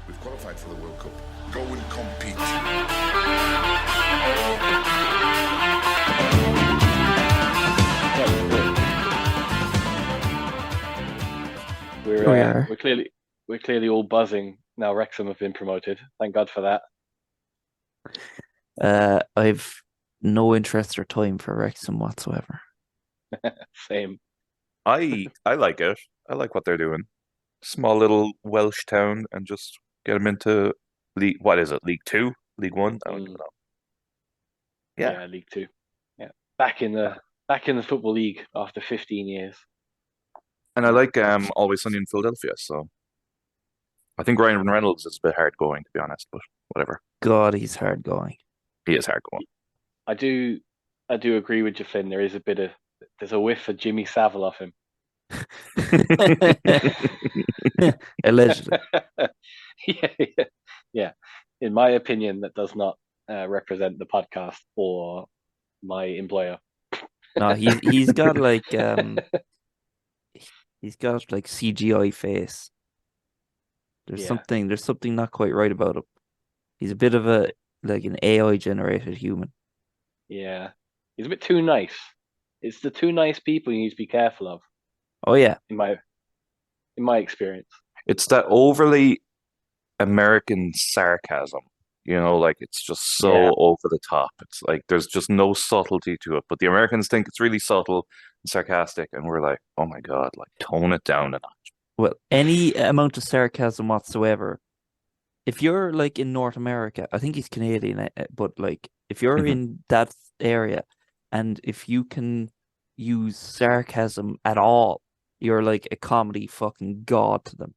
We've qualified for the World Cup. Go and compete. We're We are. we're clearly all buzzing now. Wrexham have been promoted. Thank God for that. I've no interest or time for Wrexham whatsoever. Same. I like it. I like what they're doing. Small little Welsh town, and just get them into league. What is it? League Two, League One? I don't even know. Yeah. Yeah, League Two. Yeah, back in the Football League after 15 years. And I like Always Sunny in Philadelphia. So I think Ryan Reynolds is a bit hard going, to be honest, but whatever. God, he's hard going. He is hard going. I do agree with you, Finn. There's a whiff of Jimmy Savile off him. Allegedly. Yeah. In my opinion, that does not represent the podcast or my employer. No, he's got like CGI face. There's something not quite right about him. He's a bit of an AI generated human. Yeah, he's a bit too nice. It's the too nice people you need to be careful of. Oh yeah. In my experience. It's that overly American sarcasm, like it's just so over the top. It's like there's just no subtlety to it. But the Americans think it's really subtle and sarcastic, and we're like, oh my God, like tone it down a notch. Well, any amount of sarcasm whatsoever. If you're like in North America, I think he's Canadian, but like if you're in that area and if you can use sarcasm at all, you're like a comedy fucking god to them.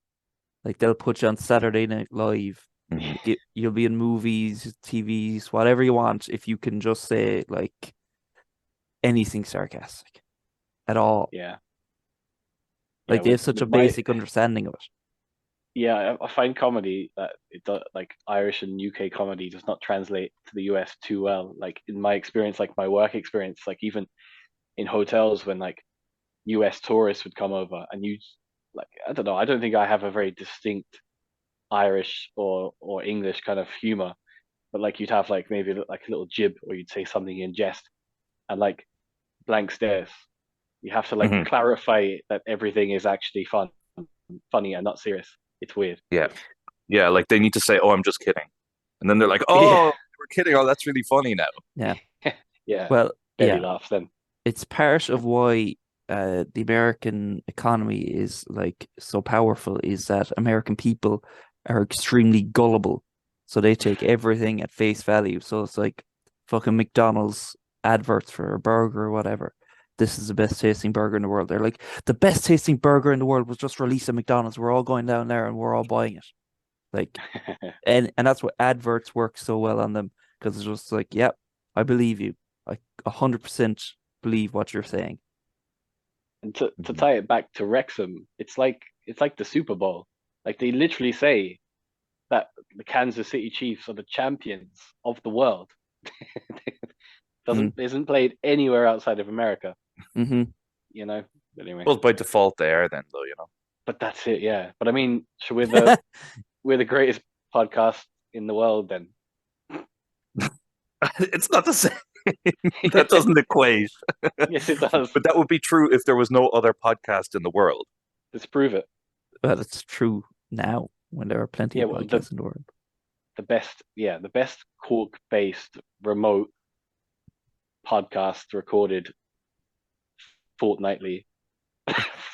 Like they'll put you on Saturday Night Live. You'll be in movies, TVs, whatever you want, if you can just say like anything sarcastic at all. Yeah. Like they have such a basic understanding of it. Yeah, I find comedy that it does, like Irish and UK comedy does not translate to the US too well. Like in my experience, like my work experience, like even in hotels when like US tourists would come over and I don't know, I don't think I have a very distinct Irish or English kind of humor, but like you'd have like maybe like a little jib or you'd say something in jest and like blank stares. You have to like clarify that everything is actually funny and not serious. It's weird. Yeah, like they need to say, "Oh, I'm just kidding," and then they're like, "Oh, we're kidding. Oh, that's really funny now." Yeah. Yeah. Well, Belly laughs then. It's part of why the American economy is like so powerful is that American people are extremely gullible. So they take everything at face value. So it's like fucking McDonald's adverts for a burger or whatever. This is the best tasting burger in the world. They're like, the best tasting burger in the world was just released at McDonald's. We're all going down there and we're all buying it. Like, and that's what adverts work so well on them because it's just like, yep, I believe you. I 100% believe what you're saying. And to tie it back to Wrexham, it's like the Super Bowl. Like they literally say that the Kansas City Chiefs are the champions of the world. Isn't played anywhere outside of America. But anyway. Well, by default they are then, though, But that's it, yeah. But I mean, so we're the greatest podcast in the world then. It's not the same. That doesn't equate. Yes, it does. But that would be true if there was no other podcast in the world. Let's prove it. Well, it's true now when there are plenty of podcasts in the world. The best Cork-based remote podcast recorded fortnightly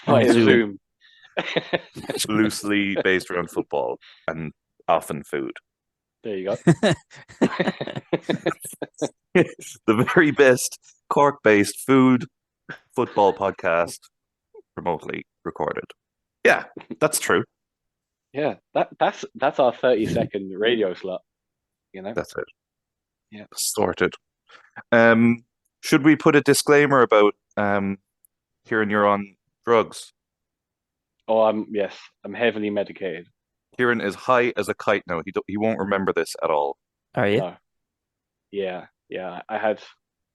via Zoom. Loosely based around football and often food. There you go. The very best Cork-based football podcast remotely recorded. Yeah, that's true. Yeah, that's our 30-second radio slot. That's it. Yeah, sorted. Should we put a disclaimer about Kieran, you're on drugs? Oh, I'm heavily medicated. Kieran is high as a kite now. He won't remember this at all. Are you? No. Yeah. I had.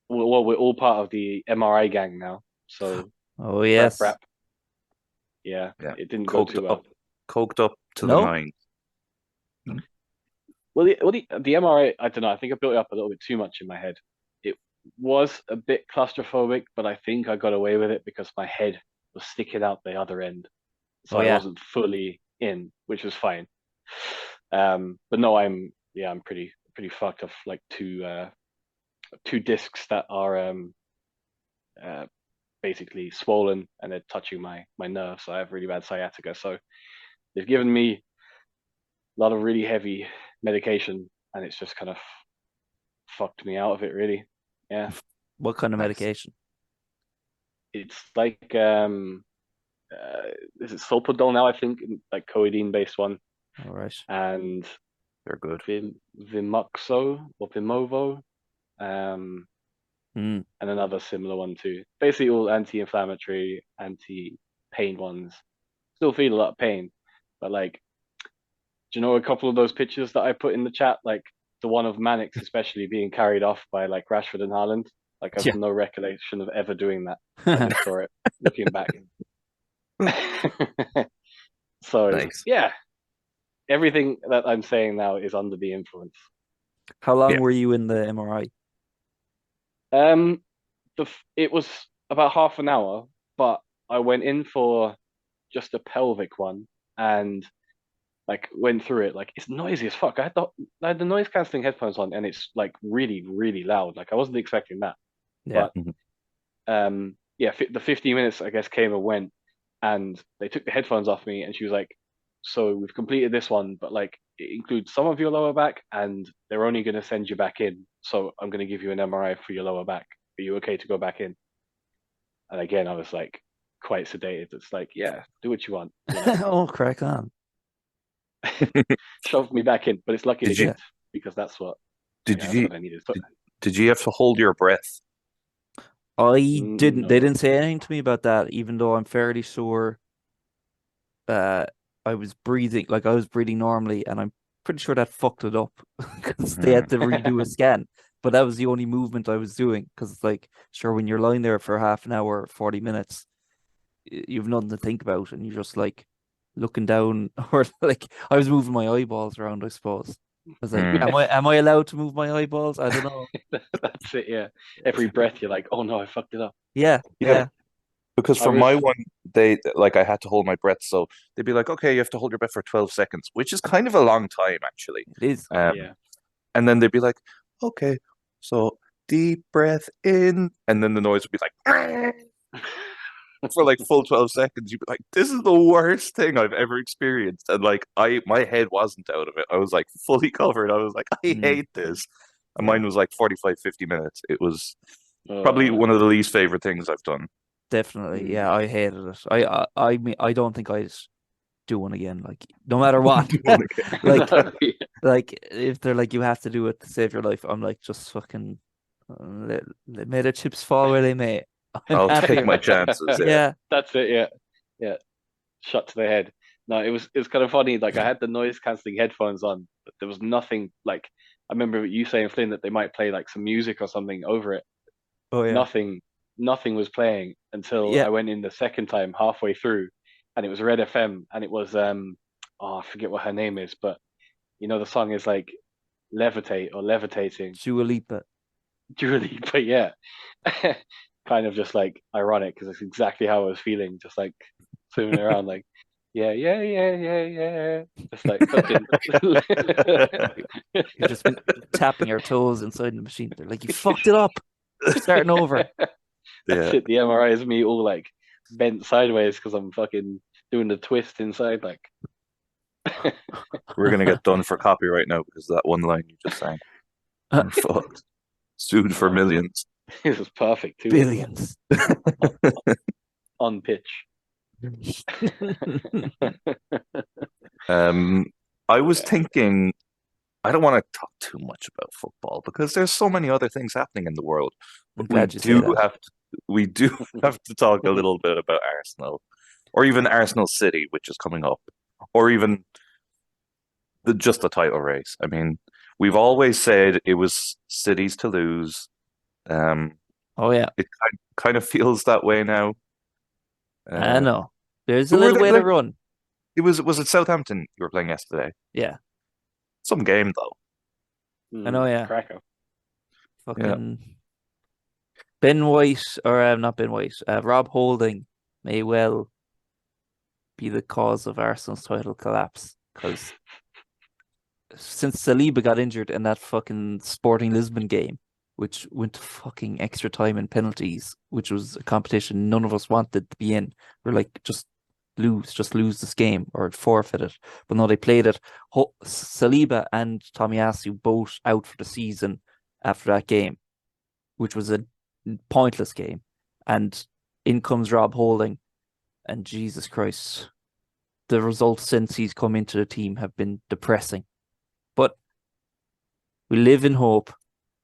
Well, we're all part of the MRI gang now. So. Oh yes. Yeah. It didn't go too well. Coked up to the nines. The MRI, I don't know. I think I built it up a little bit too much in my head. It was a bit claustrophobic, but I think I got away with it because my head was sticking out the other end, so Oh I yeah. wasn't fully in, which was fine. But no, I'm pretty fucked. Off like two discs that are uh, basically swollen and they're touching my nerves. So I have really bad sciatica. So they've given me a lot of really heavy medication, and it's just kind of fucked me out of it, really. Yeah, What kind of Nice. medication? it's like is it Solpadol now? I think like codeine based one, All right. and They're good. Vimuxo or Vimovo, um, Hmm. and another similar one too. Basically, all anti-inflammatory, anti-pain ones. Still feel a lot of pain, but like, do you know a couple of those pictures that I put in the chat, like the one of Mannix especially being carried off by like Rashford and Haaland? Like, I've Yeah. no recollection of ever doing that. I just saw it looking back. So Nice. yeah, everything that I'm saying now is under the influence. How long Yeah. were you in the MRI? Um, it was about half an hour, but I went in for just a pelvic one and like went through it. Like it's noisy as fuck. I had the noise cancelling headphones on, and it's like really really loud. Like I wasn't expecting that, Yeah. but Mhm. yeah, the 15 minutes I guess came and went, and they took the headphones off me, and she was like, "So we've completed this one, but like it includes some of your lower back, and they're only going to send you back in. So I'm going to give you an MRI for your lower back. Are you okay to go back in?" And again, I was like quite sedated. It's like, yeah, do what you want, you know. Oh, crack on. Shoved me back in, but it's lucky they Did you didn't because did that's you what I needed. So, did you have to hold your breath? I didn't. They no. didn't say anything to me about that, even though I'm fairly sure. Uh, I was breathing like I was breathing normally, and I'm pretty sure that fucked it up because they Hmm. had to redo a scan. But that was the only movement I was doing because it's like, sure, when you're lying there for half an hour, 40 minutes, you've nothing to think about, and you're just like looking down, or like I was moving my eyeballs around. I suppose I was like, Hmm. am I allowed to move my eyeballs? I don't know. That's it. Yeah. Every breath, you're like, oh no, I fucked it up. Yeah, Yeah, yeah, because I for was. my one, they like I had to hold my breath, so they'd be like, "Okay, you have to hold your breath for 12 seconds," which is kind of a long time actually. it is. Um, Yeah. and then they'd be like, "Okay, so deep breath in," and then the noise would be like for like full 12 seconds. You'd be like, "This is the worst thing I've ever experienced," and like my head wasn't out of it. I was like fully covered. I was like, "I Mm, hate this." And yeah, mine was like 45, 50 minutes. It was probably Uh, one of the least favorite things I've done. definitely. mm. Yeah, I hated it. I mean, I don't think I'd do one again. Like, no matter what. Like, No, yeah. like if they're like you have to do it to save your life, I'm like just fucking may the chips fall where they may. I'm I'll take happier. my chances. Yeah. Yeah. That's it. Yeah. Yeah. Shot to the head. No, it was kind of funny. Like I had the noise cancelling headphones on, but there was nothing like I remember you saying, Flynn, that they might play like some music or something over it. Oh yeah. Nothing, nothing was playing until Yeah. I went in the second time halfway through, and it was Red FM, and it was oh, I forget what her name is, but you know the song is like Levitate or Levitating. Dua Lipa. Julie, but yeah, kind of just like ironic because it's exactly how I was feeling, just like swimming around, like yeah, yeah, yeah, yeah, yeah, just like fucking. You're just tapping your toes inside the machine. They're like, you fucked it up. Starting over. That's Yeah. it. The MRI is me all like bent sideways because I'm fucking doing the twist inside. Like We're gonna get done for copyright now because of that one line you just sang. We're fucked. Sued for oh, millions. this is perfect too as well. Billions. On pitch. Um, I was Yeah. thinking I don't want to talk too much about football because there's so many other things happening in the world. I'm But we glad you say do that. have to we do have to talk a little bit about Arsenal, or even Arsenal City, which is coming up, or even just the title race. I mean, we've always said it was City's to lose. Um, Oh yeah. it kind of feels that way now. I Uh, know. There's a who were little they way to like? run. It was it Southampton you were playing yesterday? Yeah. Some game though. I know, yeah. Cracker. Fucking Ben White, or not Ben White, Rob Holding may well be the cause of Arsenal's title collapse, because since Saliba got injured in that fucking Sporting Lisbon game, which went to fucking extra time and penalties, which was a competition none of us wanted to be in. We're like, just lose this game or forfeit it. But no, they played it. Saliba and Tomiyasu both out for the season after that game, which was a pointless game. And in comes Rob Holding, and Jesus Christ, the results since he's come into the team have been depressing. But we live in hope.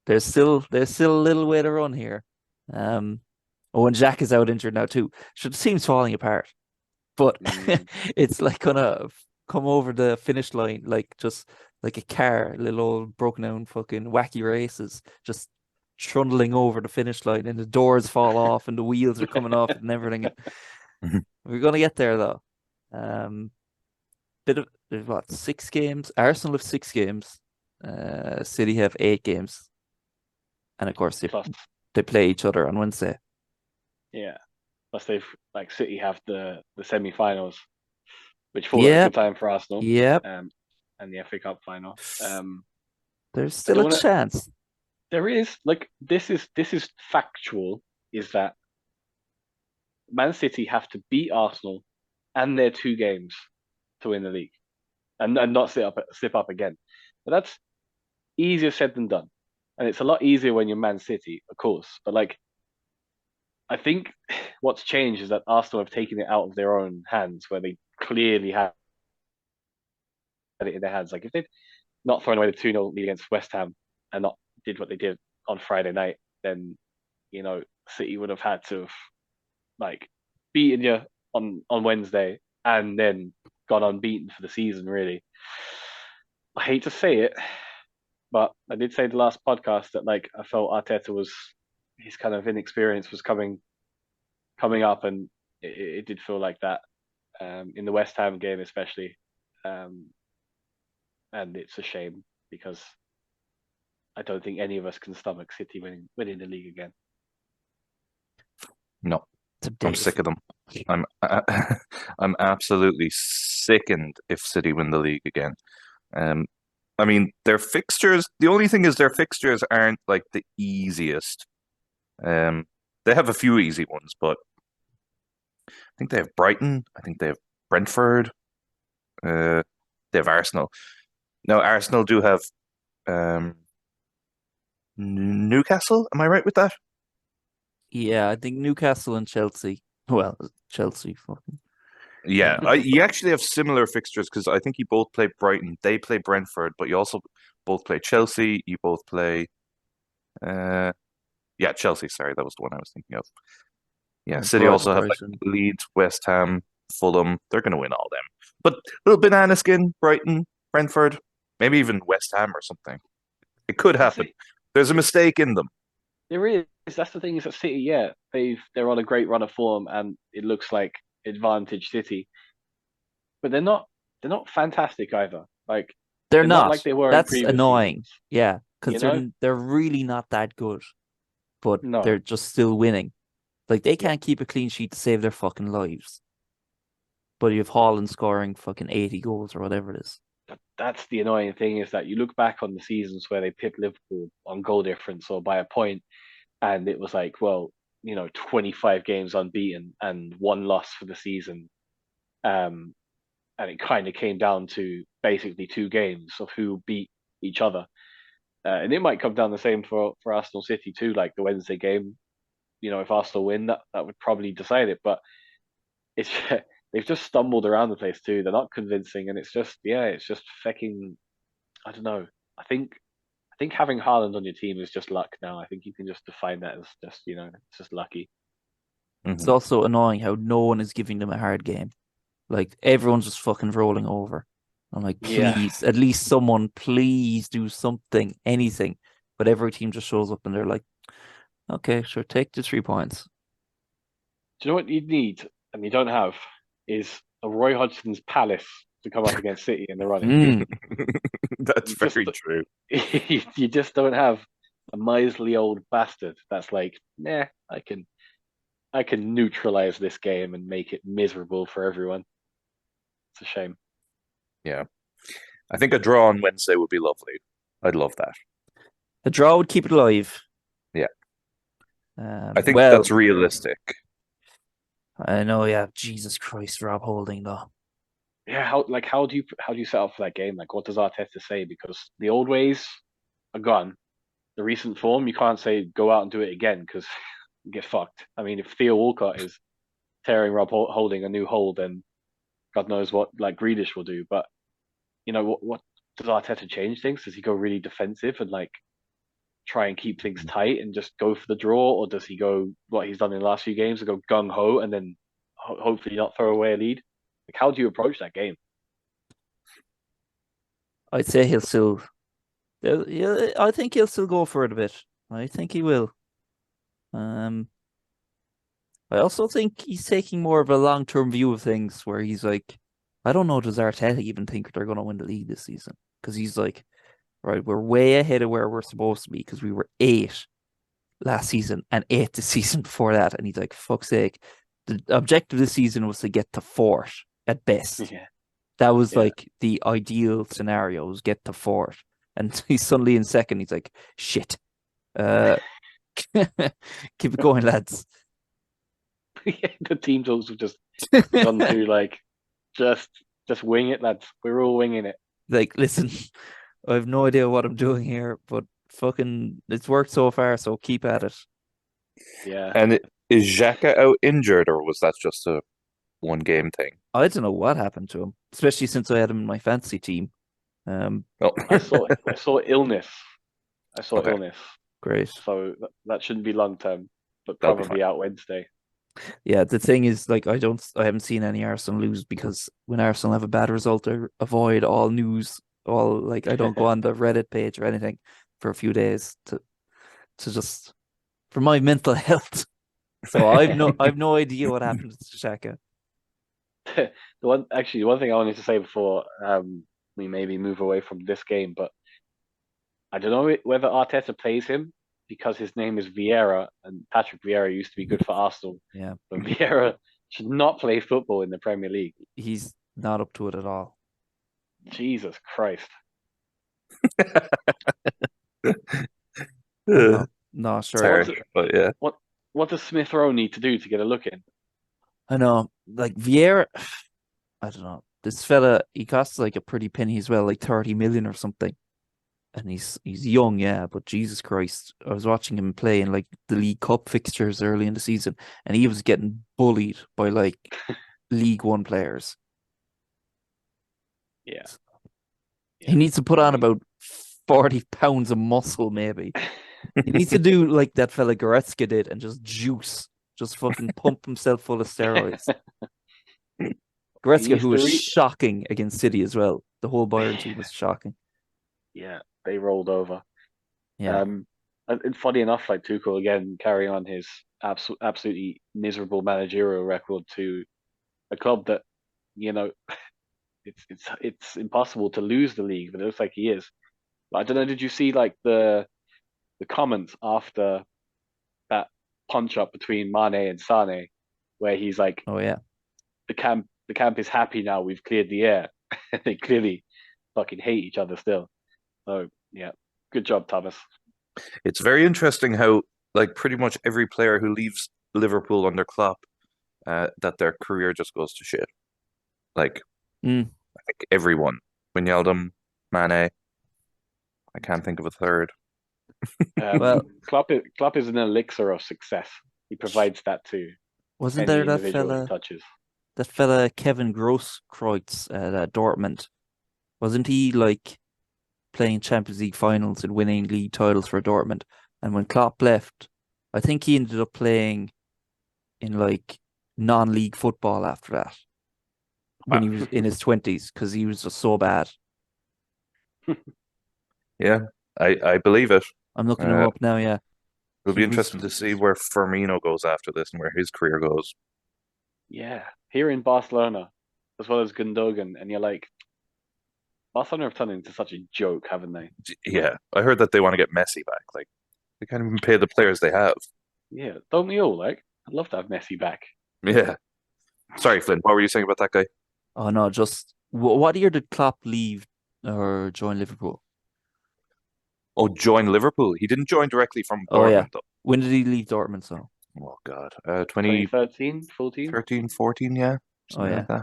There's still a little way to run here. And Jack is out injured now too. So the team's falling apart. But it's like gonna come over the finish line like just like a car, little old broken down fucking wacky races, just trundling over the finish line, and the doors fall off and the wheels are coming off and everything. We're gonna get there though. There's what, 6 games? Arsenal have 6 games. City have 8 games. And of course they play each other on Wednesday. Yeah. Plus they've City have the semi-finals, which fall at a good time for Arsenal. Yep. And the FA Cup final. There's still a chance. There is. This is factual, is that Man City have to beat Arsenal and their 2 games to win the league. And not slip up again. But that's easier said than done. And it's a lot easier when you're Man City, of course. But I think what's changed is that Arsenal have taken it out of their own hands, where they clearly had it in their hands. If they'd not thrown away the 2-0 lead against West Ham and not did what they did on Friday night, then City would have had to have beaten you on Wednesday and then gone unbeaten for the season. Really, I hate to say it, but I did say the last podcast that I felt Arteta his kind of inexperience was coming up, and it did feel like that in the West Ham game especially, and it's a shame because I don't think any of us can stomach City winning the league again. No, I'm sick of them. I'm absolutely sickened if City win the league again. I mean, their fixtures, the only thing is their fixtures aren't the easiest. They have a few easy ones, but I think they have Brighton. I think they have Brentford. They have Arsenal. Now, Arsenal do have Newcastle. Am I right with that? Yeah, I think Newcastle and Chelsea. Well, Chelsea fucking. Yeah, you actually have similar fixtures because I think you both play Brighton. They play Brentford, but you also both play Chelsea. You both play, Chelsea. Sorry, that was the one I was thinking of. Yeah, City also have Leeds, West Ham, Fulham. They're going to win all them. But little banana skin, Brighton, Brentford, maybe even West Ham or something. It could happen. There's a mistake in them. There is. That's the thing is that City, yeah, they're on a great run of form, and it looks like advantage City, but they're not fantastic either. They're not like they were. That's in previous annoying. seasons. Yeah, because they're really not that good, but they're just still winning. They can't keep a clean sheet to save their fucking lives. But you have Haaland scoring fucking 80 goals or whatever it is. That's the annoying thing, is that you look back on the seasons where they pipped Liverpool on goal difference or by a point, and it was 25 games unbeaten and 1 loss for the season. And it kind of came down to basically 2 games of who beat each other. And it might come down the same for Arsenal City too, the Wednesday game. If Arsenal win, that would probably decide it. But it's they've just stumbled around the place too. They're not convincing, and it's just fucking. I don't know. I think having Haaland on your team is just luck now. I think you can just define that as just it's just lucky. It's also annoying how no one is giving them a hard game. Everyone's just fucking rolling over. I'm please, at least someone, please do something, anything. But every team just shows up and they're like, okay, sure, take the 3 points. Do you know what you need, and you don't have, is a Roy Hodgson's Palace to come up against City in the running. That's You just very true. you just don't have a miserly old bastard that's like, nah, I can neutralize this game and make it miserable for everyone. It's a shame. Yeah. I think a draw on Wednesday would be lovely. I'd love that. A draw would keep it alive. Yeah. I think Well, that's realistic. I know, yeah. Jesus Christ, Rob Holding though. Yeah, how do you set up for that game? Like, what does Arteta say? Because the old ways are gone. The recent form, you can't say go out and do it again because you get fucked. I mean, if Theo Walcott is tearing Rob Holding a new hole, then God knows what like Grealish will do. But what does Arteta change things? Does he go really defensive and like try and keep things tight and just go for the draw, or does he go what he's done in the last few games and go gung ho and then hopefully not throw away a lead? Like, how do you approach that game? I'd say he'll still. Yeah, I think he'll still go for it a bit. I think he will. I also think he's taking more of a long-term view of things, where he's like, I don't know, does Arteta even think they're going to win the league this season? Because he's like, right, we're way ahead of where we're supposed to be because we were 8 last season and 8 the season before that. And he's like, fuck's sake, the objective this season was to get to 4th at best. Yeah, That was yeah. like the ideal scenario, was get to 4th. And he's suddenly in 2nd. He's like, shit. Keep it going, lads. The team's also just gone to like just wing it, lads. We're all winging it. Like, listen, I have no idea what I'm doing here, but fucking, it's worked so far, so keep at it. Yeah. And is Xhaka out injured, or was that just a one game thing? I don't know what happened to him, especially since I had him in my fantasy team. Oh, I saw illness. I saw Okay. illness. Great. So that shouldn't be long term, but That'll be probably out Wednesday. Yeah, the thing is, like, I haven't seen any Arsenal lose, because when Arsenal have a bad result, I avoid all news, I don't go on the Reddit page or anything for a few days to just, for my mental health. So I've no idea what happened to Xhaka. The one thing I wanted to say before we maybe move away from this game, but I don't know whether Arteta plays him because his name is Vieira and Patrick Vieira used to be good for Arsenal, Yeah, but Vieira should not play football in the Premier League. he's not up to it at all. Jesus Christ. No, It's sure. hard, but yeah. What does Smith Rowe need to do to get a look in? I know, like Vieira, I don't know. This fella, he costs like a pretty penny as well, like 30 million or something. And he's young, yeah, but Jesus Christ, I was watching him play in like the League Cup fixtures early in the season, and he was getting bullied by like League One players. Yeah. He needs to put on about 40 pounds of muscle, maybe. He needs to do like that fella Goretzka did and just fucking pump himself full of steroids. Goretzka, who was shocking against City as well. The whole Bayern team was shocking. Yeah, they rolled over. Yeah. And funny enough, like Tuchel again carrying on his absolutely miserable managerial record to a club that, you know, it's impossible to lose the league, but it looks like he is. But I don't know, did you see like the comments after that punch up between Mane and Sane, where he's like, Oh yeah. the camp is happy now, we've cleared the air. They clearly fucking hate each other still. So yeah, good job, Thomas. It's very interesting how, like, pretty much every player who leaves Liverpool under Klopp, that their career just goes to shit. Like, I think everyone. Wijnaldum, Mane. I can't think of a third. Well, Klopp is an elixir of success. He provides that to wasn't any there that individual he fella? touches. That fella Kevin Grosskreutz at Dortmund, wasn't he like playing Champions League finals and winning league titles for Dortmund? And when Klopp left, I think he ended up playing in like non-league football after that, when he was in his 20s, because he was just so bad. Yeah, I believe it. I'm looking him up now. Yeah, It'll be interesting to see where Firmino goes after this and where his career goes. Yeah, here in Barcelona, as well as Gundogan, and you're like, Barcelona have turned into such a joke, haven't they? Yeah, I heard that they want to get Messi back. Like they can't even pay the players they have. Yeah, don't we all? Like, I'd love to have Messi back. Yeah. Sorry, Flynn. What were you saying about that guy? Oh no, just what year did Klopp leave or join Liverpool? Oh, join Liverpool. He didn't join directly from Oh yeah. Dortmund though. When did he leave Dortmund? So. Oh God, 2013, 14? 2013, 14, yeah, Oh something like yeah.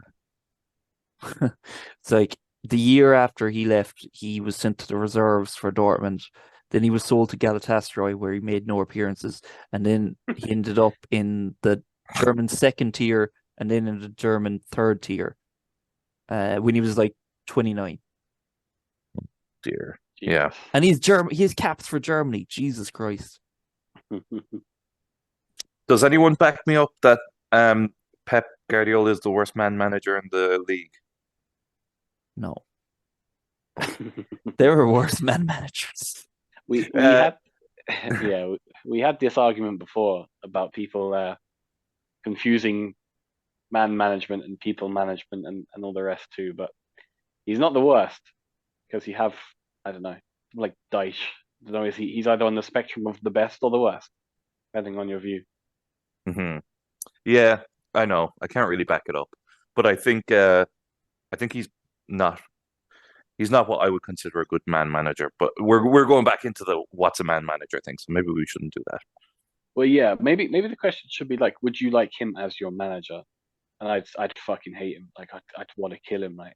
that. It's like the year after he left, he was sent to the reserves for Dortmund. Then he was sold to Galatasaray, where he made no appearances, and then he ended up in the German second tier, and then in the German third tier. When he was like 29, Dear. Jesus. Yeah. and he's German. He has caps for Germany. Jesus Christ! Does anyone back me up that Pep Guardiola is the worst man manager in the league? No, there were worse man managers. we Uh, had yeah, we had this argument before about people confusing man management and people management and all the rest too, but he's not the worst because you have, I don't know, like Dyche. I don't know, he's either on the spectrum of the best or the worst, depending on your view. Yeah, I know. I can't really back it up, but I think not he's not what I would consider a good man manager. But we're going back into the what's a man manager thing, so maybe we shouldn't do that. Well, yeah, maybe the question should be like, would you like him as your manager? And I'd fucking hate him. Like I'd want to kill him. Like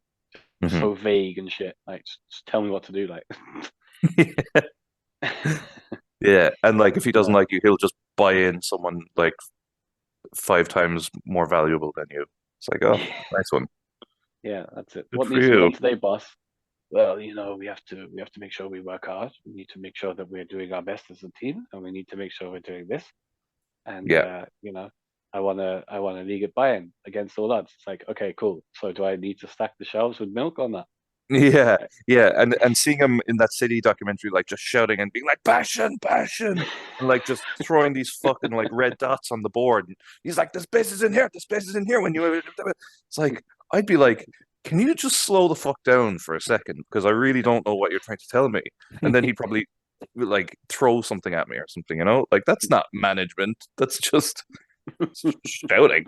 Mhm. so vague and shit. Like just tell me what to do. Like Yeah, and like if he doesn't yeah, like you, he'll just buy in someone like 5 times more valuable than you. It's like, oh, nice one. yeah, that's it. Good What for needs to be you. done today, boss? Well, we have to make sure we work hard. We need to make sure that we're doing our best as a team, and we need to make sure we're doing this. And Yeah. I want a league at Bayern against all odds. It's like, okay, cool. So do I need to stack the shelves with milk or not? Yeah, Right. yeah, and seeing him in that City documentary, like just shouting and being like passion, passion, and like just throwing these fucking like red dots on the board. And he's like, "The space is in here. The space is in here." When you, it's like I'd be like, "Can you just slow the fuck down for a second? Because I really don't know what you're trying to tell me." And then he'd probably like throw something at me or something, you know? Like that's not management. That's just shouting.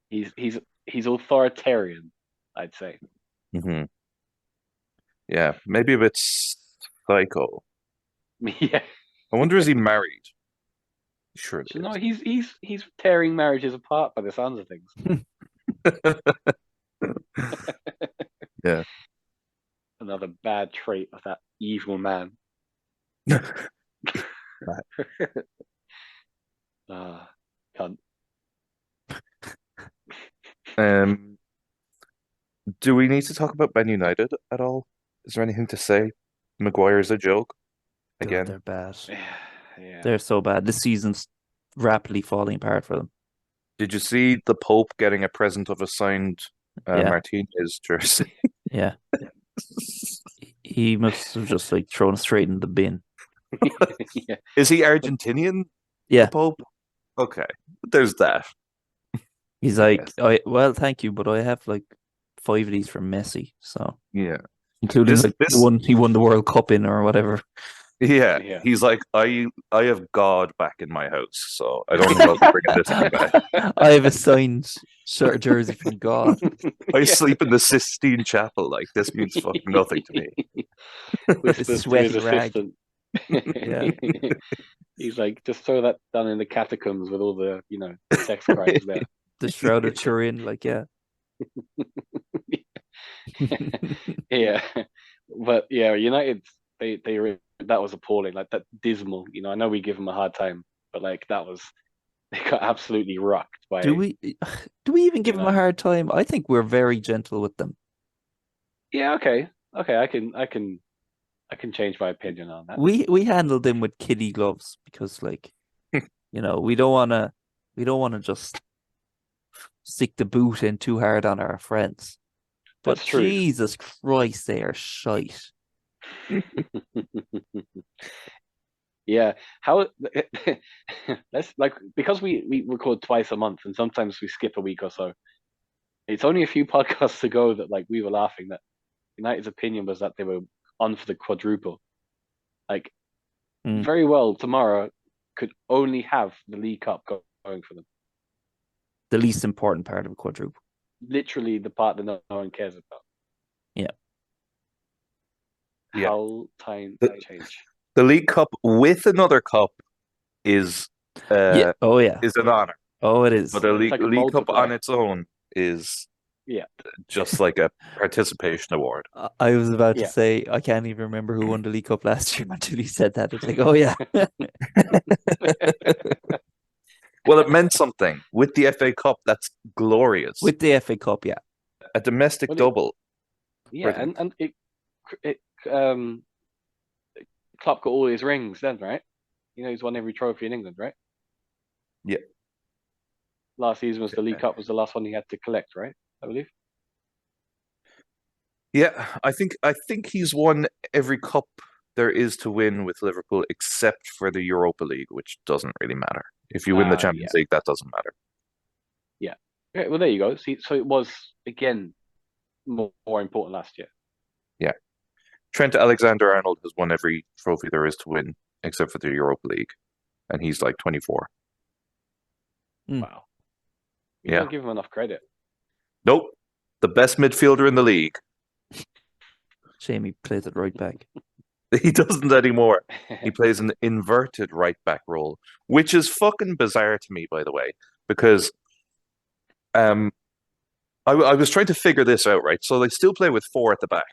He's authoritarian, I'd say. Hmm. Yeah, maybe a bit psycho. Yeah. I wonder, is he married? Sure it So no, is. he's tearing marriages apart by the sounds of things. Yeah. Another bad trait of that evil man. Ah, cunt. Um, do we need to talk about Man United at all? Is there anything to say? Maguire's a joke God, again. they're bad. Yeah. They're so bad. This season's rapidly falling apart for them. Did you see the Pope getting a present of a signed Yeah. Martinez jersey? Yeah. He must have just like thrown it straight in the bin. Yeah. Is he Argentinian? Yeah. The Pope? Okay, there's that. He's I like, guess. well, thank you, but I have like 5 of these from Messi, so Yeah. including This like this he won the World Cup in or whatever. yeah. Yeah. He's like, I have God back in my house, so I don't know about bringing this guy back. I have a signed shirt jersey from God. I Yeah. sleep in the Sistine Chapel. Like this means fucking nothing to me. Whispers to his sweaty rag. assistant. Yeah. He's like, just throw that down in the catacombs with all the, sex crimes there. The Shroud of Turin, like yeah. Yeah. But yeah, United, they were, that was appalling. Like that dismal, I know we give them a hard time, but like they got absolutely rocked by, Do we even give you them a know. hard time? I think we're very gentle with them. Yeah, okay. Okay, I can change my opinion on that. We handle them with kiddie gloves because like we don't wanna just stick the boot in too hard on our friends. But That's true. Jesus Christ, they are shite. Yeah. How let's like, because we record twice a month and sometimes we skip a week or so. It's only a few podcasts ago that like we were laughing that United's opinion was that they were on for the quadruple. Like, Mm. very well tomorrow could only have the League Cup going for them. The least important part of a quadruple. Literally the part that no one cares about. Yeah. Yeah. How time The- change. The League Cup with another cup is Yeah. Oh yeah. is an honor, Oh, it is. but a It's like a League Cup on multiplier. its own is Yeah. just like a participation award. I was about to Yeah. say I can't even remember who won the League Cup last year until you said that. It's like, oh yeah. Well, it meant something. With the FA Cup, that's glorious. With the FA Cup, yeah. A domestic Well, double. Yeah, Brilliant. and it Klopp got all his rings then, right? He's won every trophy in England, right? Yeah. Last season was the League Cup was the last one he had to collect, right? I believe. Yeah, I think he's won every cup there is to win with Liverpool, except for the Europa League, which doesn't really matter. If you win the Champions League, that doesn't matter. Okay, well, there you go. See, so it was again more important last year. Yeah. Trent Alexander-Arnold has won every trophy there is to win, except for the Europa League, and he's like 24. Wow. You Yeah. don't give him enough credit. Nope. The best midfielder in the league. Shame he plays it right back. He doesn't anymore. He plays an inverted right back role, which is fucking bizarre to me, by the way, because I was trying to figure this out, right? So they still play with four at the back,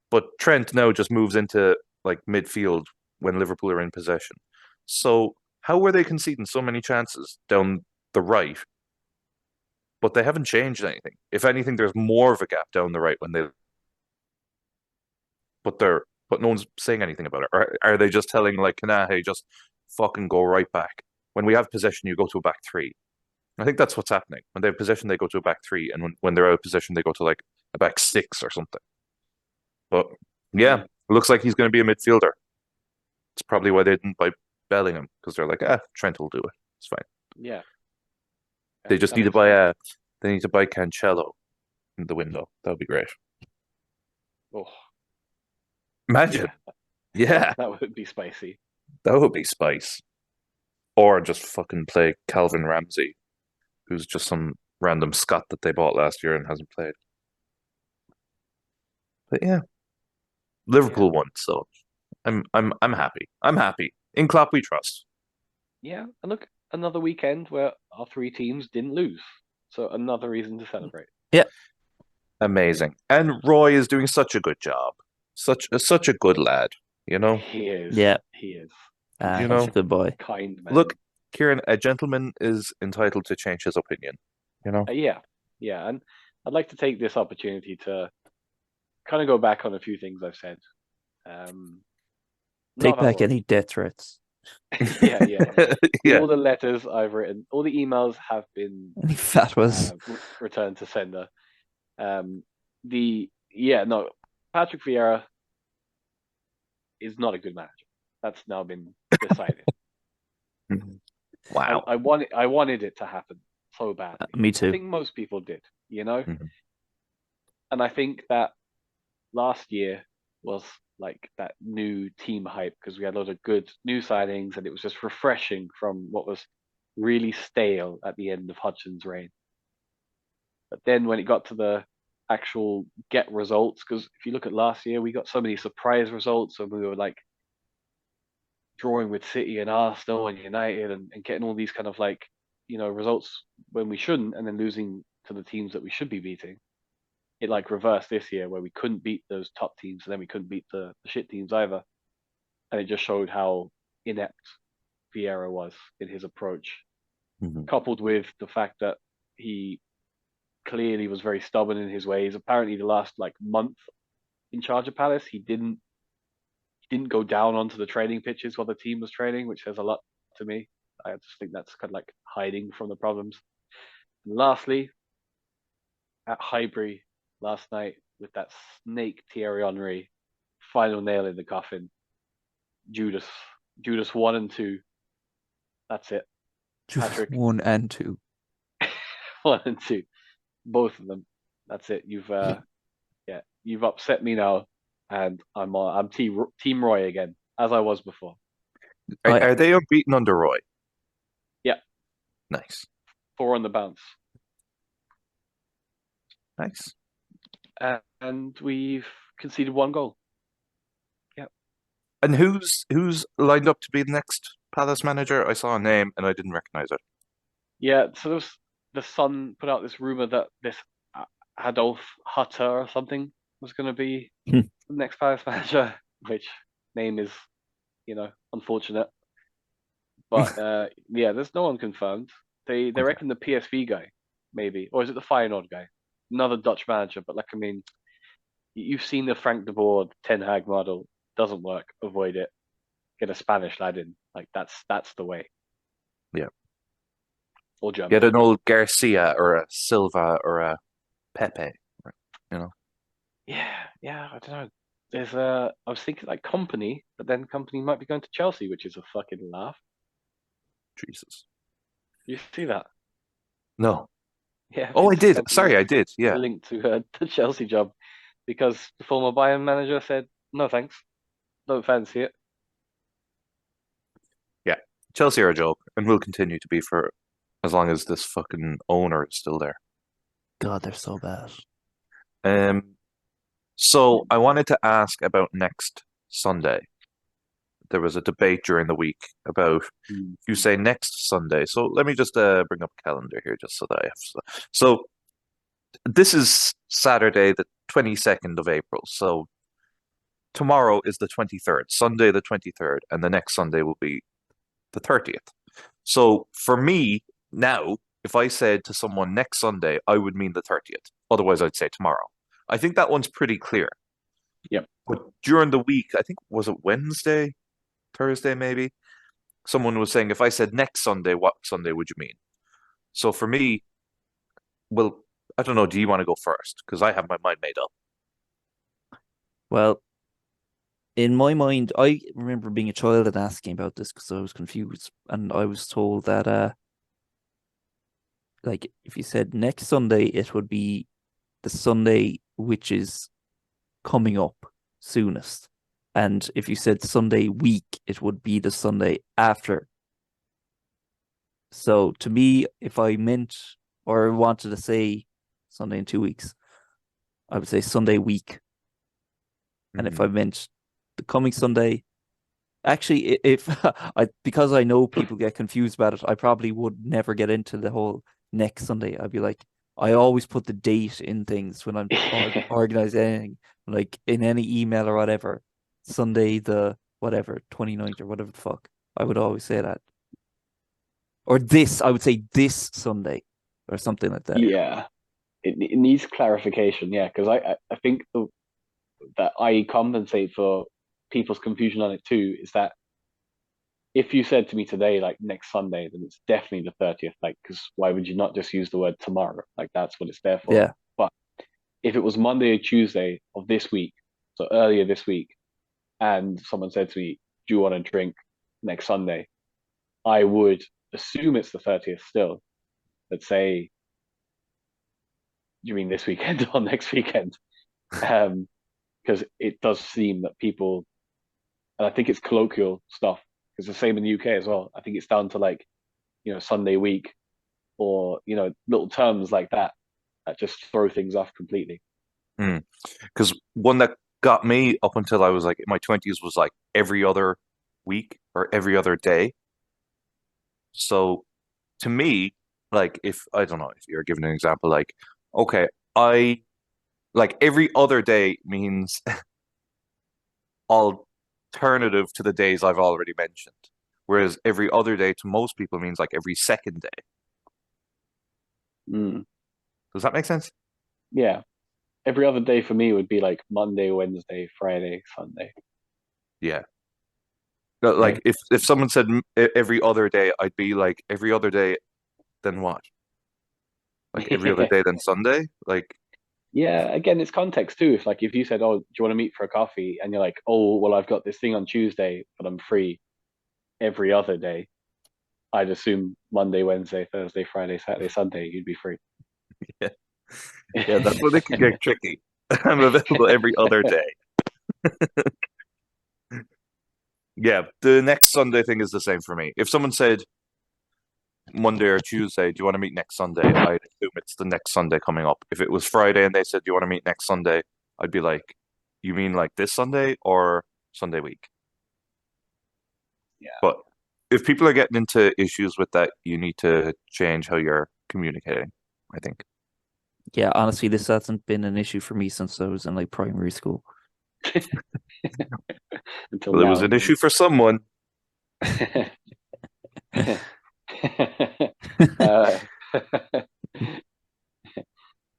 but Trent now just moves into like midfield when Liverpool are in possession. So how were they conceding so many chances down the right? But they haven't changed anything. If anything, there's more of a gap down the right when they. But no one's saying anything about it. Or are they just telling like, nah, hey, just fucking go right back? When we have possession, you go to a back three. I think that's what's happening. When they have possession, they go to a back three, and when they're out of possession, they go to like a back six or something. But yeah, it looks like he's going to be a midfielder. It's probably why they didn't buy Bellingham, because they're like, Trent will do it. It's fine. Yeah. They just need to buy they need to buy Cancelo in the window. That would be great. Oh, Imagine. Yeah, that would be spicy. that would be spice. Or just fucking play Calvin Ramsey, who's just some random Scot that they bought last year and hasn't played. But yeah, Liverpool won, so I'm happy. I'm happy. In Klopp we trust. Yeah, and look, another weekend where our three teams didn't lose. So another reason to celebrate. Yeah. Amazing. And Roy is doing such a good job. Such a good lad, you know? He is. Yeah. He is. You You know, know, he's a good boy. Kind man. look, Kieran, a gentleman is entitled to change his opinion, you know? Yeah. And I'd like to take this opportunity to kind of go back on a few things I've said. Take Not back about any death threats. yeah. Yeah. All the letters I've written, all the emails have been Any fatwas. returned to sender. Patrick Vieira is not a good manager. That's now been decided. Wow. I wanted it to happen so badly. Me I too. think most people did, you know? Mhm. And I think that last year was like that new team hype because we had a lot of good new signings and it was just refreshing from what was really stale at the end of Hudson's reign. But then when it got to the actual get results, because if you look at last year, we got so many surprise results and we were like drawing with City and Arsenal and United and getting all these kind of like, results when we shouldn't and then losing to the teams that we should be beating. It like reversed this year where we couldn't beat those top teams and then we couldn't beat the shit teams either. And it just showed how inept Vieira was in his approach, coupled with the fact that he clearly was very stubborn in his ways. Apparently the last like month in charge of Palace, he didn't go down onto the training pitches while the team was training, which says a lot to me. I just think that's kind of like hiding from the problems. And lastly, at Highbury last night with that snake Thierry Henry, final nail in the coffin. Judas 1 and 2. That's it. Patrick. 1 and 2. 1 and 2. Both of them. That's it. You've you've upset me now, and I'm Team Roy again, as I was before. I Are they unbeaten under Roy? Yeah. Nice. 4 on the bounce. Nice. And we've conceded 1 goal. And who's lined up to be the next Palace manager? I saw a name and I didn't recognize it. Yeah, so the Sun put out this rumor that this Adolf Hutter or something was going to be Hmm. the next Palace manager, which name is, unfortunate. But yeah, there's no one confirmed. They Okay. reckon the PSV guy, maybe, or is it the Feyenoord guy? Another Dutch manager, but like I mean, you've seen the Frank de Boer Ten Hag model. Doesn't work. Avoid it. Get a Spanish lad in. Like that's the way. Yeah. Or German. Get an old Garcia or a Silva or a Pepe, you know. Yeah. I don't know. I was thinking like Company, but then Company might be going to Chelsea, which is a fucking laugh. Jesus. You see that? No. Yeah. Oh, I 50 did. Company Sorry, I did. Yeah. linked to the Chelsea job because the former Bayern manager said no thanks, don't fancy it. Yeah. Chelsea are a joke and will continue to be for as long as this fucking owner is still there. God, they're so bad. So I wanted to ask about next Sunday. There was a debate during the week about you say next Sunday. So let me just bring up a calendar here just so that I have. So this is Saturday, the 22nd of April. So tomorrow is the 23rd, Sunday the 23rd, and the next Sunday will be the 30th. So for me now, if I said to someone next Sunday, I would mean the 30th. Otherwise, I'd say tomorrow. I think that one's pretty clear. Yep. But during the week, I think, was it Wednesday, Thursday, maybe? Someone was saying, if I said next Sunday, what Sunday would you mean? So for me, well, I don't know. Do you want to go first? Because I have my mind made up. Well, in my mind, I remember being a child and asking about this because I was confused, and I was told that like if you said next Sunday, it would be the Sunday which is coming up soonest. And if you said Sunday week, it would be the Sunday after. So to me, if I meant or wanted to say Sunday in 2 weeks, I would say Sunday week. And if I meant the coming Sunday, actually, if because I know people get confused about it, I probably would never get into the whole next Sunday. I'd be like, I always put the date in things when I'm organizing anything, like in any email or whatever. Sunday the whatever 29th or whatever the fuck. I would always say that. Or this, I would say this Sunday or something like that. Yeah, it needs clarification. Yeah, because I think that I compensate for people's confusion on it too is that if you said to me today, like next Sunday, then it's definitely the 30th. Like, because why would you not just use the word tomorrow? Like, that's what it's there for. Yeah. But if it was Monday or Tuesday of this week, so earlier this week, and someone said to me, do you want to drink next Sunday? I would assume it's the 30th still, but say, you mean this weekend or next weekend? Because it does seem that people, and I think it's colloquial stuff, because the same in the UK as well. I think it's down to like, Sunday week or, little terms like that just throw things off completely. Because one that got me up until I was like in my 20s was like every other week or every other day. So to me, like if I don't know if you're giving an example, like okay, I like every other day means alternative to the days I've already mentioned. Whereas every other day to most people means like every second day. Mm. Does that make sense? Yeah. Every other day for me would be like Monday, Wednesday, Friday, Sunday. Yeah. Like if someone said every other day, I'd be like every other day, then what? Like every other day, then Sunday? Like Yeah, again, it's context too. If you said, "Oh, do you want to meet for a coffee?" and you're like, "Oh, well, I've got this thing on Tuesday, but I'm free every other day," I'd assume Monday, Wednesday, Thursday, Friday, Saturday, Sunday, you'd be free. yeah, yeah, that's when it can get tricky. I'm available every other day. Yeah, the next Sunday thing is the same for me. If someone said Monday or Tuesday, do you want to meet next Sunday? I'd assume it's the next Sunday coming up. If it was Friday and they said, do you want to meet next Sunday? I'd be like, you mean like this Sunday or Sunday week? Yeah. But if people are getting into issues with that, you need to change how you're communicating, I think. Yeah, honestly, this hasn't been an issue for me since I was in like primary school. Until Well, it now. was an issue for someone. uh,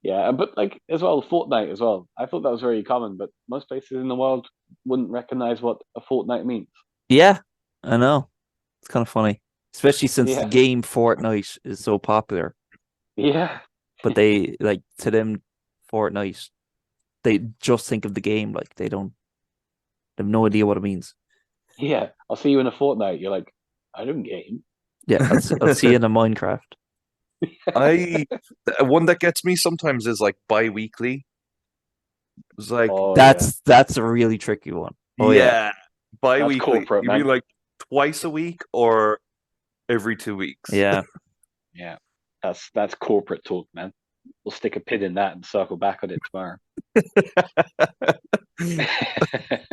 yeah, but like as well, Fortnite as well. I thought that was very common, but most places in the world wouldn't recognize what a fortnight means. Yeah, I know. It's kind of funny, especially since the Yeah, game Fortnite is so popular. yeah, But they like to them, Fortnite, they just think of the game. Like they have no idea what it means. yeah. I'll see you in a fortnight. You're like, I don't game. Yeah, I'll see you in a Minecraft. One that gets me sometimes is like bi-weekly. It's like, Oh yeah, That's a really tricky one. Oh yeah, yeah, that's bi-weekly. corporate, You mean man. like twice a week or every 2 weeks? yeah. Yeah, that's corporate talk, man. We'll stick a pin in that and circle back on it tomorrow.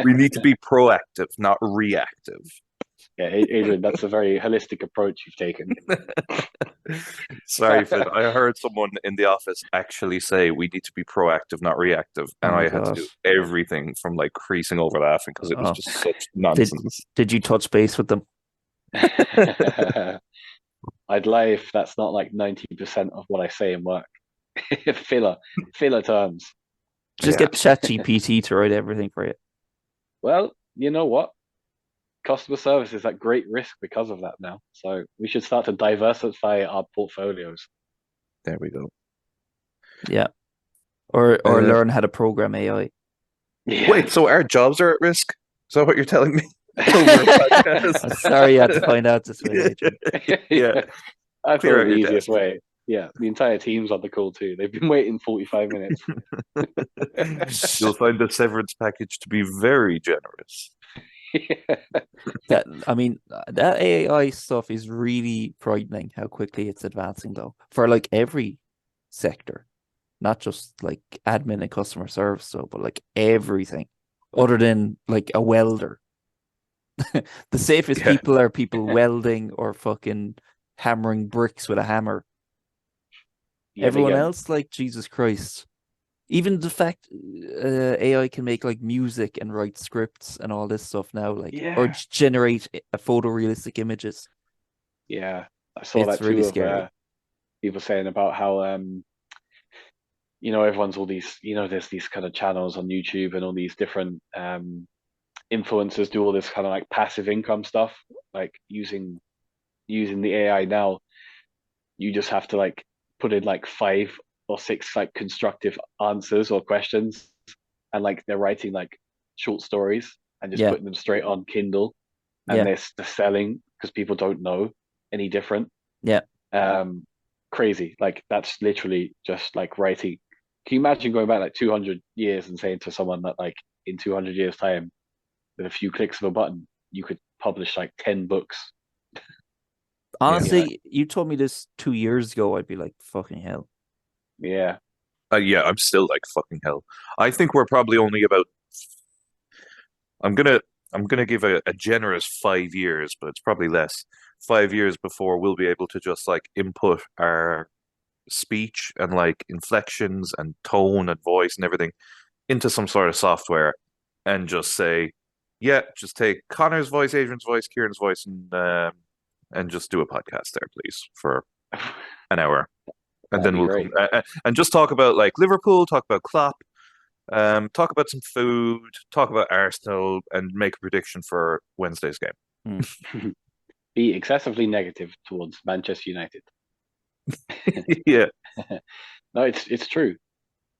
We need to be proactive, not reactive. Yeah, Adrian, that's a very holistic approach you've taken. Sorry, Finn. I heard someone in the office actually say we need to be proactive, not reactive, Oh and my I had to do gosh. everything from like creasing over laughing because it was Oh, just such did nonsense. did you touch base with them? I'd lie if that's not like 90% of what I say in work. Filler terms. Just Yeah. get Chat GPT to write everything for you. Well, you know what? Customer service is at great risk because of that now. So we should start to diversify our portfolios. There we go. Yeah, or Uh, learn how to program AI. Yeah. Wait, so our jobs are at risk? Is that what you're telling me? Over a podcast? I'm sorry you had to find out this way, Adrian. Yeah, I clear thought out the your easiest desk. way. Yeah, the entire team's on the call too. They've been waiting 45 minutes. You'll find the severance package to be very generous. That I mean, that AI stuff is really frightening how quickly it's advancing, though, for like every sector, not just like admin and customer service, so but like everything, other than like a welder. The safest Yeah. people are people welding or fucking hammering bricks with a hammer. Yeah, Everyone else, like Jesus Christ. Even the fact AI can make like music and write scripts and all this stuff now, like or yeah, generate photorealistic images. yeah. I saw It's that really too of scary. people saying about how everyone's all these there's these kind of channels on YouTube and all these different influencers do all this kind of like passive income stuff, like using the AI now. You just have to like put in like 5 or 6 like constructive answers or questions, and like they're writing like short stories and just Yeah, putting them straight on Kindle, and yeah, they're selling because people don't know any different. yeah. Um, Crazy. Like that's literally just like writing. Can you imagine going back like 200 years and saying to someone that like in 200 years time, with a few clicks of a button, you could publish like 10 books? Yeah. You know? Honestly, you told me this 2 years ago, I'd be like, fucking hell. Yeah. Yeah, I'm still like fucking hell. I think we're probably only about I'm gonna I'm gonna give a generous 5 years, but it's probably less. 5 years before we'll be able to just like input our speech and like inflections and tone and voice and everything into some sort of software and just say, yeah, just take Connor's voice, Adrian's voice, Kieran's voice, and just do a podcast there, please, for an hour. And That'd then be we'll come great. and just talk about like Liverpool, talk about Klopp, talk about some food, talk about Arsenal, and make a prediction for Wednesday's game. Be excessively negative towards Manchester United. Yeah, No, it's true.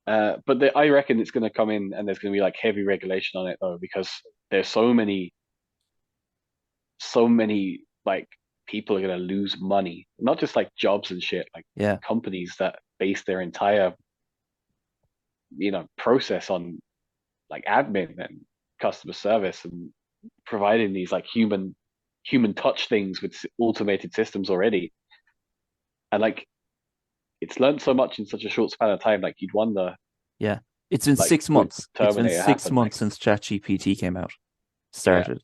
But I reckon it's going to come in, and there's going to be like heavy regulation on it though, because there's so many like people are going to lose money, not just like jobs and shit, like Yeah, companies that base their entire process on like admin and customer service and providing these like human touch things with automated systems already. And like it's learned so much in such a short span of time. Like you'd wonder, Yeah. It's been like 6 months. It's been Terminator 6 months happen. since Chat GPT came out. Started.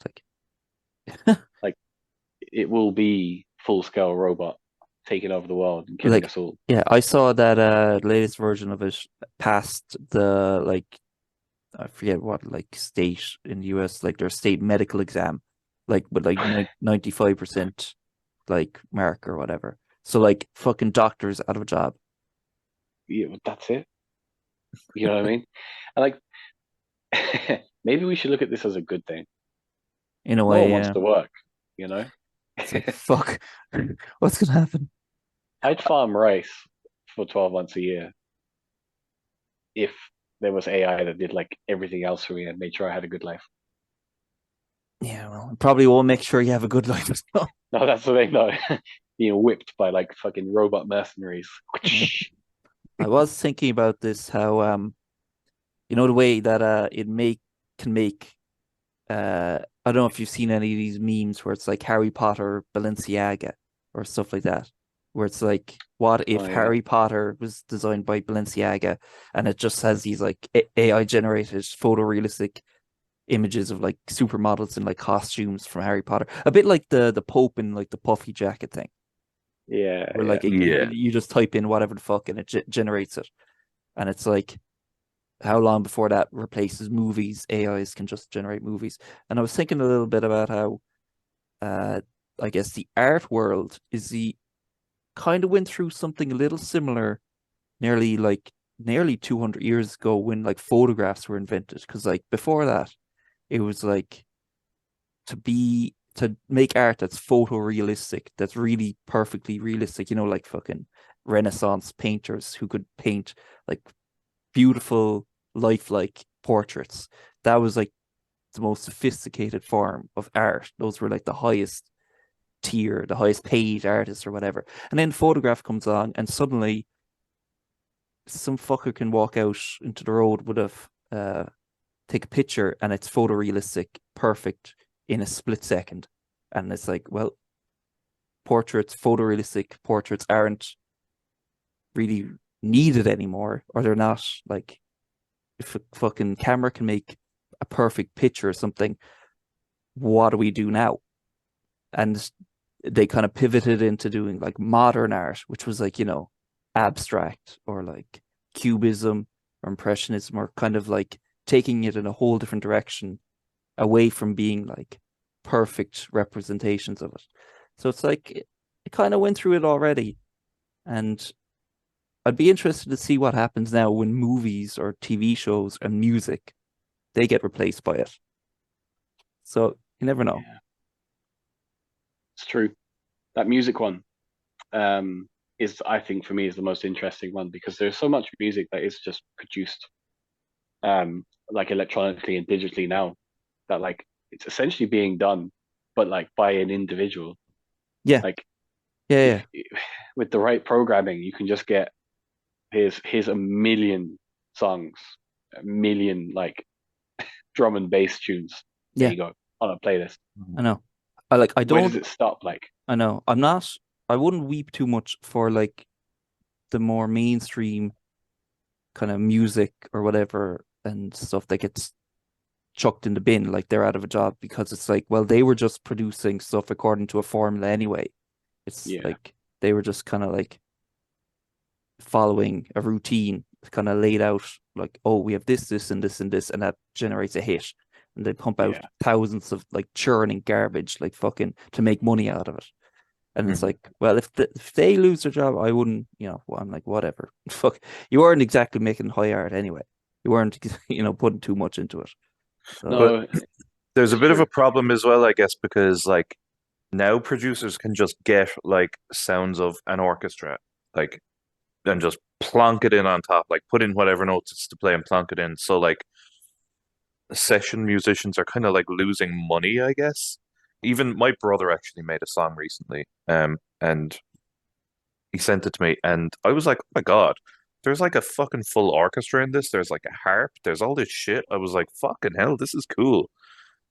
Like it will be full scale robot taking over the world and killing Like, us all. yeah, I saw that latest version of it passed the like I forget what like state in the US, like their state medical exam, like with like 95% like mark or whatever. So like fucking doctors out of a job. Yeah, that's it. You know what I mean? And like maybe we should look at this as a good thing. In a No one way, wants yeah. to work, you know? It's like fuck. What's gonna happen? I'd farm rice for 12 months a year if there was AI that did like everything else for me and made sure I had a good life. Yeah, well, it probably won't make sure you have a good life as well. No, that's the thing, though. Being whipped by like fucking robot mercenaries. Yeah. I was thinking about this, how the way that it can make I don't know if you've seen any of these memes where it's like Harry Potter Balenciaga or stuff like that, where it's like, what if Oh yeah. Harry Potter was designed by Balenciaga, and it just has these like AI generated photorealistic images of like supermodels in like costumes from Harry Potter, a bit like the Pope in like the puffy jacket thing, Yeah, where yeah. like Yeah. you just type in whatever the fuck and it generates it, and it's like, how long before that replaces movies? AIs can just generate movies. And I was thinking a little bit about how uh I guess the art world is the kind of went through something a little similar nearly 200 years ago when like photographs were invented, because like before that it was like to make art that's photorealistic, that's really perfectly realistic, like fucking Renaissance painters who could paint like beautiful, lifelike portraits. That was like the most sophisticated form of art. Those were like the highest tier, the highest paid artists or whatever. And then photograph comes along, and suddenly some fucker can walk out into the road with take a picture, and it's photorealistic, perfect in a split second. And it's like, well, photorealistic portraits aren't really needed anymore, or they're not like, if a fucking camera can make a perfect picture or something, what do we do now? And they kind of pivoted into doing like modern art, which was like, abstract or like cubism or impressionism, or kind of like taking it in a whole different direction away from being like perfect representations of it. So it's like it kind of went through it already. And I'd be interested to see what happens now when movies or TV shows and music, they get replaced by it. So you never know. Yeah. It's true. That music one is, I think, for me, is the most interesting one because there's so much music that is just produced like electronically and digitally now that like it's essentially being done, but like by an individual. Yeah, Like yeah. with the right programming, you can just get here's a million songs, a million like drum and bass tunes. There Yeah, you go on a playlist. I know. I Where does don't, it stop? Like, I know. I wouldn't weep too much for like the more mainstream kind of music or whatever and stuff that gets chucked in the bin, like they're out of a job, because it's like, well, they were just producing stuff according to a formula anyway. It's yeah, like they were just kind of like following a routine kind of laid out, like, oh, we have this and this and this, and that generates a hit, and they pump out yeah, thousands of like churning garbage, like fucking, to make money out of it. And it's Mhm. like, well, if they lose their job, I wouldn't, well, I'm like, whatever. Fuck, you weren't exactly making high art anyway. You weren't, putting too much into it. So But no, there's a it's bit of true. a problem as well, I guess, because like now producers can just get like sounds of an orchestra, like, and just plonk it in on top, like put in whatever notes it's to play and plonk it in. So like session musicians are kind of like losing money, I guess. Even my brother actually made a song recently, and he sent it to me, and I was like, oh my God, there's like a fucking full orchestra in this. There's like a harp. There's all this shit. I was like, fucking hell, this is cool.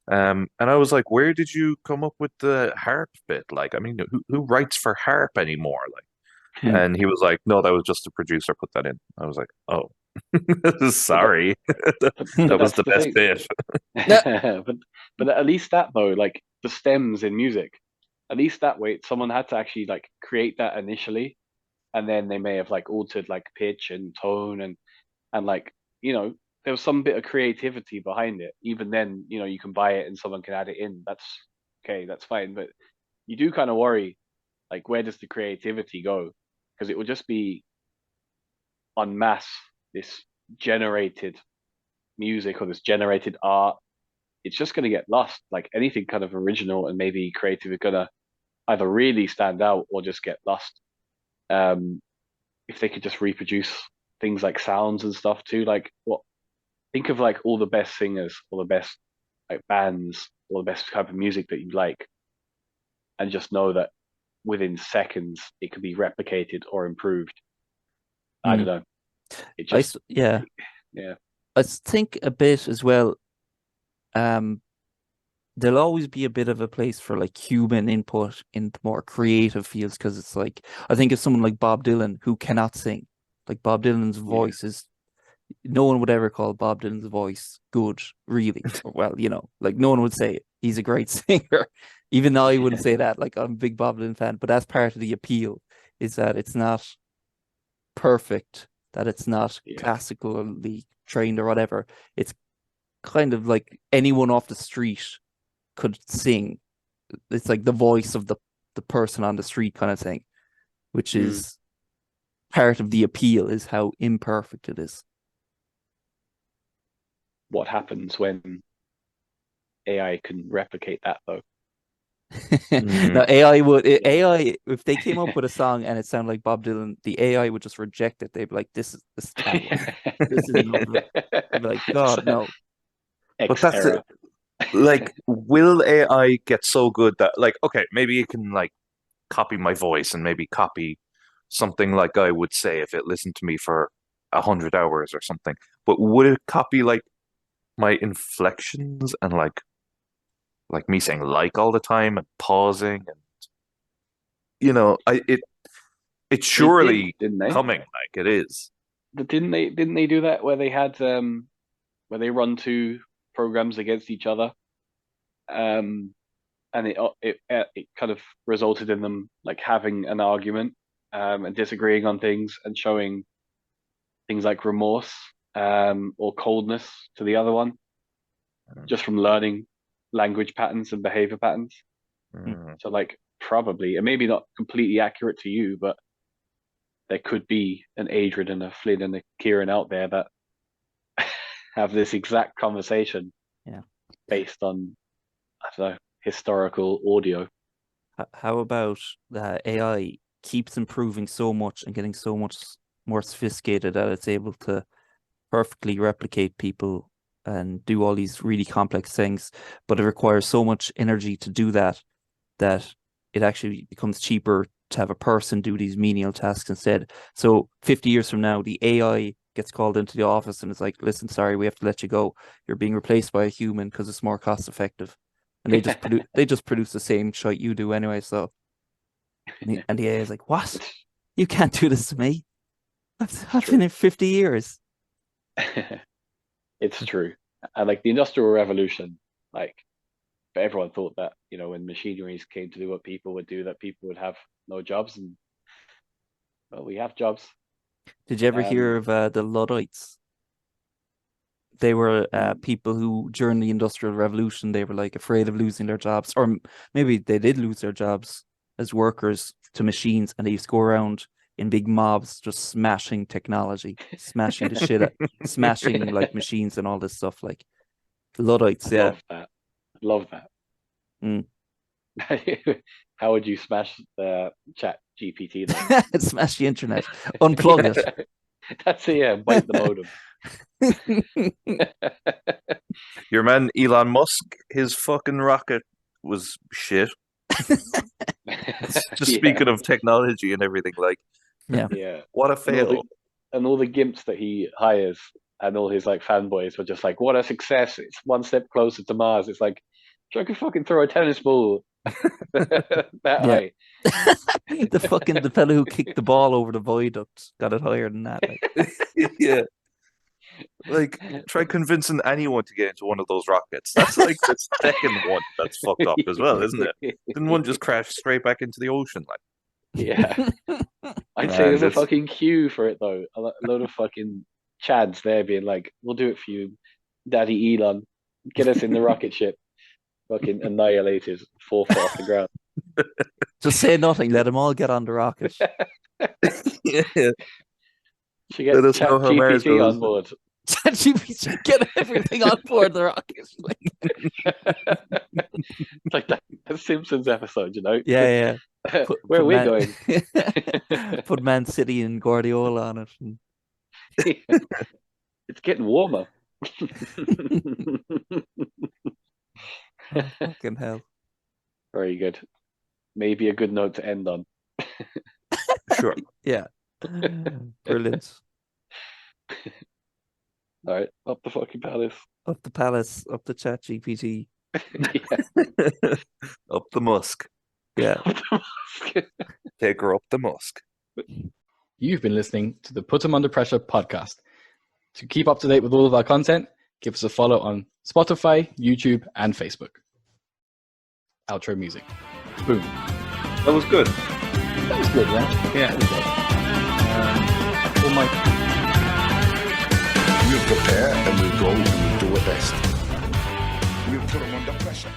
And I was like, where did you come up with the harp bit? Like, I mean, who writes for harp anymore? Like, Hmm. and he was like, no, that was just the producer put that in. I was like, oh, sorry. But That was that's the the best thing. bit. But at least that though, like the stems in music, at least that way someone had to actually like create that initially, and then they may have like altered like pitch and tone and like there was some bit of creativity behind it. Even then, you can buy it and someone can add it in. That's okay, that's fine. But you do kind of worry, like where does the creativity go? Because it will just be en masse this generated music or this generated art. It's just going to get lost. Like anything kind of original and maybe creative is going to either really stand out or just get lost. Um, if they could just reproduce things like sounds and stuff too, like what think of like all the best singers, all the best like bands, all the best type of music that you like, and just know that within seconds it can be replicated or improved. I don't Hmm. know. It just, Yeah, yeah, I think a bit as well. Um, there'll always be a bit of a place for like human input in the more creative fields because it's like I think of someone like Bob Dylan who cannot sing. Like Bob Dylan's yeah, voice is no one would ever call Bob Dylan's voice good, really. Or, well, like no one would say he's a great singer, even though I wouldn't say that. Like I'm a big Bob Dylan fan, but that's part of the appeal is that it's not perfect, that it's not yeah, classically trained or whatever. It's kind of like anyone off the street could sing. It's like the voice of the person on the street kind of thing, which mm. is part of the appeal is how imperfect it is. What happens when AI can replicate that though? Now Mm. AI if they came up with a song and it sounded like Bob Dylan, the AI would just reject it. They'd be like, this is terrible. This is lovely. They'd be like, God, no. But X that's it. era. Like, will AI get so good that, like, okay, maybe it can like copy my voice and maybe copy something like I would say if it listened to me for 100 hours or something. But would it copy like my inflections and like me saying like all the time and pausing and it's They did, surely didn't they? coming like it is. But didn't they do that where they had where they run two programs against each other, um, and it kind of resulted in them like having an argument, and disagreeing on things and showing things like remorse, or coldness to the other one just from learning language patterns and behavior patterns. Mm. So like probably, and maybe not completely accurate to you, but there could be an Adrian and a Flynn and a Kieran out there that have this exact conversation Yeah. based on, I don't know, historical audio. How about AI keeps improving so much and getting so much more sophisticated that it's able to perfectly replicate people and do all these really complex things, but it requires so much energy to do that that it actually becomes cheaper to have a person do these menial tasks instead. So 50 years from now, the AI gets called into the office and it's like, listen, sorry, we have to let you go. You're being replaced by a human because it's more cost effective. And they just produce the same shit you do anyway. So and the AI is like, what? It's, You can't do this to me. it's I've been true. here 50 years. It's true. And like the Industrial Revolution, like, but everyone thought that, when machineries came to do what people would do, that people would have no jobs. And well, we have jobs. Did you ever hear Um, of the Luddites? They were mm, people who, during the Industrial Revolution, they were like afraid of losing their jobs, or maybe they did lose their jobs as workers to machines, and they used to go around in big mobs just smashing technology, smashing the shit, smashing like machines and all this stuff. Like Luddites, I'd yeah. love that. I'd love that. Mm. How would you smash the Chat GPT though? Smash the internet, unplug it. Yeah, that's it. Yeah, bite the modem. Your man Elon Musk, his fucking rocket was shit. Just Yeah, speaking of technology and everything, like Yeah. yeah. what a And all fail. and all the gimps that he hires and all his like fanboys were just like, "What a success! It's one step closer to Mars." It's like, I could fucking throw a tennis ball that Yeah. high. The fellow who kicked the ball over the viaduct got it higher than that. Like. Yeah. Like, try convincing anyone to get into one of those rockets. That's like the second one that's fucked up as well, isn't it? Didn't one just crash straight back into the ocean? Like, Yeah. I'd say Man, there's a this- fucking queue for it though. A load of fucking chads there being like, "We'll do it for you, Daddy Elon. Get us in the rocket ship." Fucking annihilated, 4 foot off the ground. Just say nothing. Let them all get on the rocket. yeah. Should get Let us Chat know how Mars GPT goes. on board. Chat GPT, get everything on board the rocket. Like, It's like that Simpsons episode, you know? yeah. Where are we Man- going? Put Man City and Guardiola on it. And... It's getting warmer. Oh, fucking hell. Very good. Maybe a good note to end on. Sure. Yeah. Brilliant. All right, up the fucking palace. Up the palace, up the Chat GPT. Yeah. Up the Musk. Yeah. Up the mosque. Take her up the Musk. You've been listening to the Put 'em Under Pressure podcast. To keep up to date with all of our content, give us a follow on Spotify, YouTube, and Facebook. Outro music. Boom. That was good. That was good, yeah? Yeah. Oh my. We'll prepare and we'll go and we'll do our best. We'll put them under pressure.